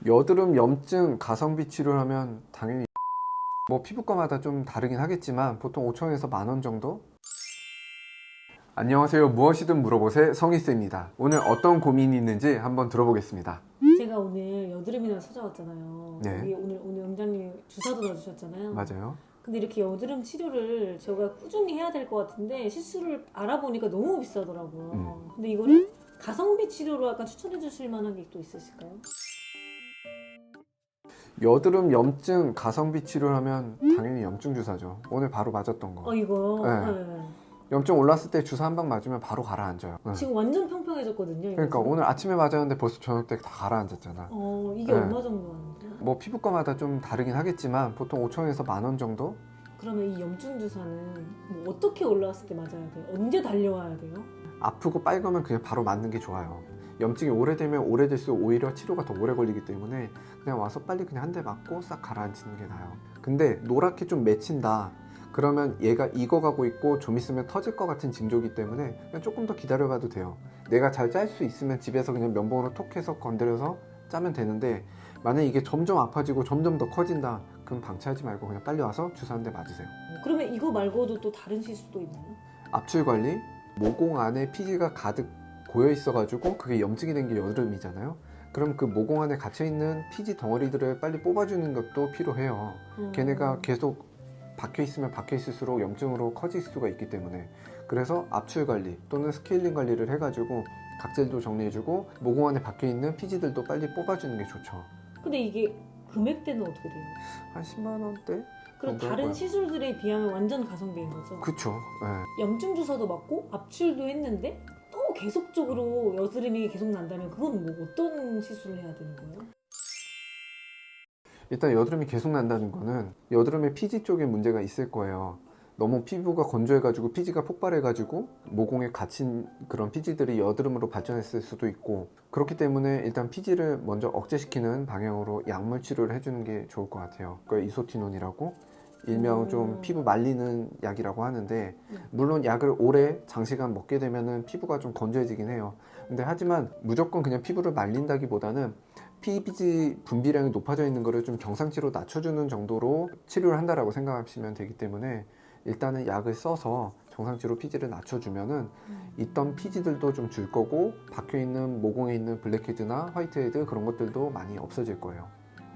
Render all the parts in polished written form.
여드름, 염증, 가성비 치료를 하면 당연히 뭐 피부과마다 좀 다르긴 하겠지만 보통 5천원에서 10,000원 정도? 안녕하세요. 무엇이든 물어보세 성희스입니다. 오늘 어떤 고민이 있는지 한번 들어보겠습니다. 제가 오늘 여드름이나 찾아왔잖아요. 네. 여기 오늘 원장님 주사도 놔주셨잖아요. 맞아요. 근데 이렇게 여드름 치료를 제가 꾸준히 해야 될 것 같은데 시술을 알아보니까 너무 비싸더라고요. 근데 이거를 가성비 치료로 약간 추천해 주실 만한 게 또 있으실까요? 여드름, 염증, 가성비 치료를 하면 당연히 염증 주사죠. 오늘 바로 맞았던 거. 이거 네. 네. 염증 올랐을 때 주사 한 방 맞으면 바로 가라앉아요. 네. 지금 완전 평평해졌거든요. 그러니까 이거. 오늘 아침에 맞았는데 벌써 저녁 때 다 가라앉았잖아. 이게 네. 얼마 정도 하는데요? 뭐 피부과마다 좀 다르긴 하겠지만 보통 5천원에서 10,000원 정도? 그러면 이 염증 주사는 뭐 어떻게 올라왔을 때 맞아야 돼요? 언제 달려와야 돼요? 아프고 빨개면 그냥 바로 맞는 게 좋아요. 염증이 오래되면 오래될수록 오히려 치료가 더 오래 걸리기 때문에 그냥 와서 빨리 그냥 한 대 맞고 싹 가라앉히는 게 나아요. 근데 노랗게 좀 맺힌다 그러면 얘가 익어가고 있고 좀 있으면 터질 것 같은 징조이기 때문에 그냥 조금 더 기다려봐도 돼요. 내가 잘 짤 수 있으면 집에서 그냥 면봉으로 톡 해서 건드려서 짜면 되는데 만약에 이게 점점 아파지고 점점 더 커진다 그럼 방치하지 말고 그냥 빨리 와서 주사 한 대 맞으세요. 그러면 이거 말고도 또 다른 시술도 있나요? 압출 관리, 모공 안에 피지가 가득 고여 있어가지고 그게 염증이 된 게 여드름이잖아요. 그럼 그 모공 안에 갇혀있는 피지 덩어리들을 빨리 뽑아주는 것도 필요해요. 걔네가 계속 박혀 있으면 박혀 있을수록 염증으로 커질 수가 있기 때문에 그래서 압출 관리 또는 스케일링 관리를 해가지고 각질도 정리해주고 모공 안에 박혀 있는 피지들도 빨리 뽑아주는 게 좋죠. 근데 이게 금액대는 어떻게 돼요? 한 10만 원대? 그럼 정도 할 다른 거야. 시술들에 비하면 완전 가성비인 거죠? 그쵸. 네. 염증 주사도 맞고 압출도 했는데 또 계속적으로 여드름이 계속 난다면 그건 뭐 어떤 시술을 해야 되는 거예요? 일단 여드름이 계속 난다는 거는 여드름의 피지 쪽에 문제가 있을 거예요. 너무 피부가 건조해가지고 피지가 폭발해가지고 모공에 갇힌 그런 피지들이 여드름으로 발전했을 수도 있고 그렇기 때문에 일단 피지를 먼저 억제시키는 방향으로 약물 치료를 해주는 게 좋을 것 같아요. 그 이소티논이라고 일명 좀 피부 말리는 약이라고 하는데 물론 약을 오래 장시간 먹게 되면은 피부가 좀 건조해지긴 해요. 근데 하지만 무조건 그냥 피부를 말린다기보다는 피지 분비량이 높아져 있는 거를 좀 정상치로 낮춰주는 정도로 치료를 한다라고 생각하시면 되기 때문에 일단은 약을 써서 정상치로 피지를 낮춰주면은 있던 피지들도 좀 줄 거고 박혀있는 모공에 있는 블랙헤드나 화이트헤드 그런 것들도 많이 없어질 거예요.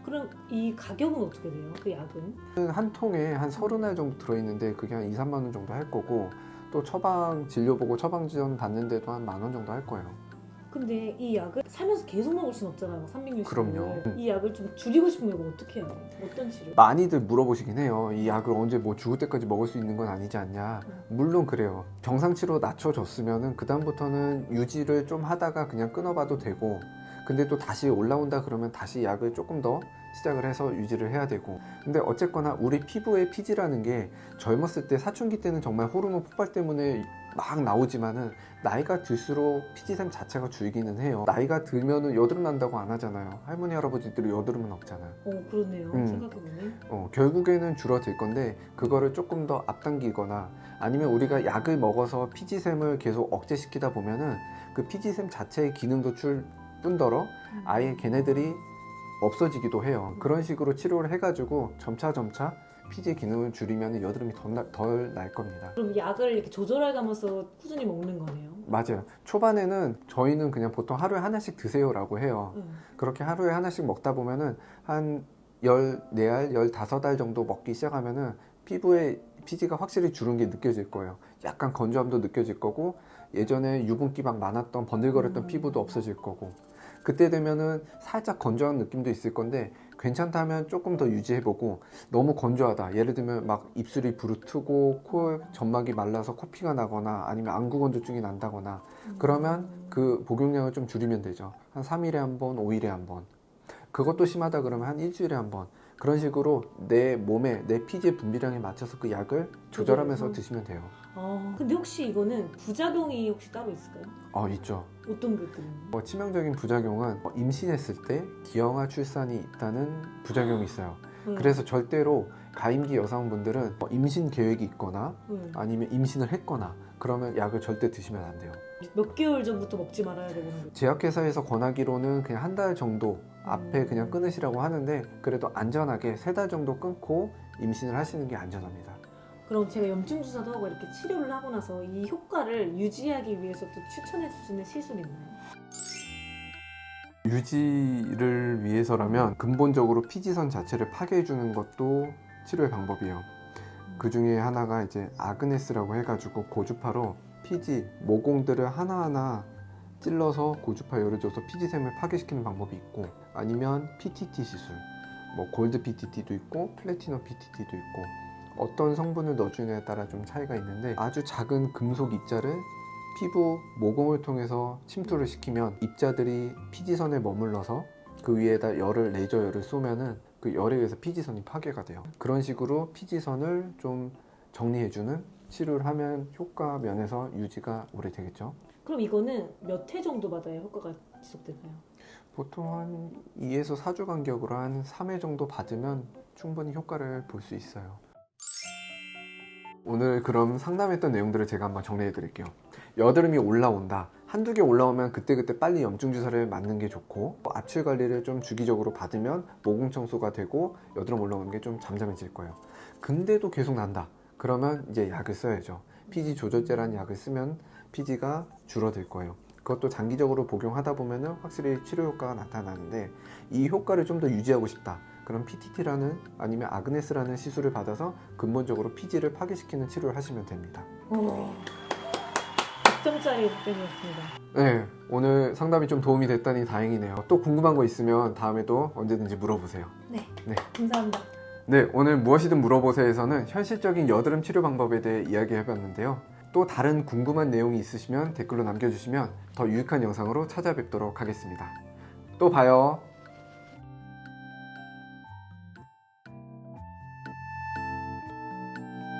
그럼 이 가격은 어떻게 돼요? 그 약은? 한 통에 한 30알 정도 들어있는데 그게 한 2, 3만 원 정도 할 거고 또 처방 진료 보고 처방 지원 받는데도 한 10,000원 정도 할 거예요. 근데 이 약을 살면서 계속 먹을 순 없잖아요. 360일. 그럼요. 이 약을 좀 줄이고 싶으면 이거 어떻게 해야 돼요? 어떤 치료? 많이들 물어보시긴 해요. 이 약을 언제 뭐 죽을 때까지 먹을 수 있는 건 아니지 않냐. 물론 그래요. 정상치로 낮춰줬으면은 그 다음부터는 유지를 좀 하다가 그냥 끊어봐도 되고 근데 또 다시 올라온다 그러면 다시 약을 조금 더 시작을 해서 유지를 해야 되고 근데 어쨌거나 우리 피부의 피지라는 게 젊었을 때 사춘기 때는 정말 호르몬 폭발 때문에 막 나오지만은 나이가 들수록 피지샘 자체가 줄기는 해요. 나이가 들면은 여드름 난다고 안 하잖아요. 할머니 할아버지들이 여드름은 없잖아요. 그렇네요. 생각해보면. 결국에는 줄어들 건데 그거를 조금 더 앞당기거나 아니면 우리가 약을 먹어서 피지샘을 계속 억제시키다 보면은 그 피지샘 자체의 기능도 줄 뿐더러 아예 걔네들이 없어지기도 해요. 그런 식으로 치료를 해가지고 점차 피지 기능을 줄이면 여드름이 덜 날 겁니다. 그럼 약을 이렇게 조절해가면서 꾸준히 먹는 거네요. 맞아요. 초반에는 저희는 그냥 보통 하루에 하나씩 드세요라고 해요. 그렇게 하루에 하나씩 먹다 보면은 한 14알, 15알 정도 먹기 시작하면은 피부에 피지가 확실히 줄은 게 느껴질 거예요. 약간 건조함도 느껴질 거고 예전에 유분기 막 많았던 번들거렸던 피부도 없어질 거고 그때 되면은 살짝 건조한 느낌도 있을 건데 괜찮다면 조금 더 유지해보고 너무 건조하다 예를 들면 막 입술이 부르트고 코 점막이 말라서 코피가 나거나 아니면 안구 건조증이 난다거나 그러면 그 복용량을 좀 줄이면 되죠. 한 3일에 한 번, 5일에 한 번. 그것도 심하다 그러면 한 일주일에 한 번. 그런 식으로 내 몸에 내 피지의 분비량에 맞춰서 그 약을 조절하면서 드시면 돼요. 근데 혹시 이거는 부작용이 혹시 따로 있을까요? 있죠. 어떤 것들은? 치명적인 부작용은 임신했을 때 기형아 출산이 있다는 부작용이 있어요. 그래서 절대로 가임기 여성분들은 임신 계획이 있거나 네. 아니면 임신을 했거나 그러면 약을 절대 드시면 안 돼요. 몇 개월 전부터 먹지 말아야 되는 거죠. 제약회사에서 권하기로는 그냥 한 달 정도 앞에 그냥 끊으시라고 하는데 그래도 안전하게 3달 정도 끊고 임신을 하시는 게 안전합니다. 그럼 제가 염증 주사도 하고 이렇게 치료를 하고 나서 이 효과를 유지하기 위해서 또 추천해 주시는 시술 있나요? 유지를 위해서라면 근본적으로 피지선 자체를 파괴해 주는 것도 치료의 방법이에요. 그 중에 하나가 이제 아그네스라고 해가지고 고주파로 피지 모공들을 하나하나 찔러서 고주파열을 줘서 피지샘을 파괴시키는 방법이 있고, 아니면 PTT 시술, 뭐 골드 PTT도 있고 플래티넘 PTT도 있고, 어떤 성분을 넣어주느냐에 따라 좀 차이가 있는데, 아주 작은 금속 입자를 피부 모공을 통해서 침투를 시키면 입자들이 피지선에 머물러서 그 위에다 레이저 열을 쏘면은 그 열에 의해서 피지선이 파괴가 돼요. 그런 식으로 피지선을 좀 정리해주는 치료를 하면 효과 면에서 유지가 오래되겠죠. 그럼 이거는 몇 회 정도 받아야 효과가 지속되나요? 보통 한 2에서 4주 간격으로 한 3회 정도 받으면 충분히 효과를 볼 수 있어요. 오늘 그럼 상담했던 내용들을 제가 한번 정리해 드릴게요. 여드름이 올라온다. 한두 개 올라오면 그때그때 빨리 염증 주사를 맞는 게 좋고, 압출 관리를 좀 주기적으로 받으면 모공 청소가 되고 여드름 올라오는 게 좀 잠잠해질 거예요. 근데도 계속 난다. 그러면 이제 약을 써야죠. 피지 조절제라는 약을 쓰면 피지가 줄어들 거예요. 그것도 장기적으로 복용하다 보면은 확실히 치료 효과가 나타나는데, 이 효과를 좀 더 유지하고 싶다. 그럼 PTT라는 아니면 아그네스라는 시술을 받아서 근본적으로 피지를 파괴시키는 치료를 하시면 됩니다. 오, 100점짜리 답변이었습니다. 네, 오늘 상담이 좀 도움이 됐다니 다행이네요. 또 궁금한 거 있으면 다음에도 언제든지 물어보세요. 네, 네. 감사합니다. 네, 오늘 무엇이든 물어보세요에서는 현실적인 여드름 치료 방법에 대해 이야기해봤는데요. 또 다른 궁금한 내용이 있으시면 댓글로 남겨주시면 더 유익한 영상으로 찾아뵙도록 하겠습니다. 또 봐요.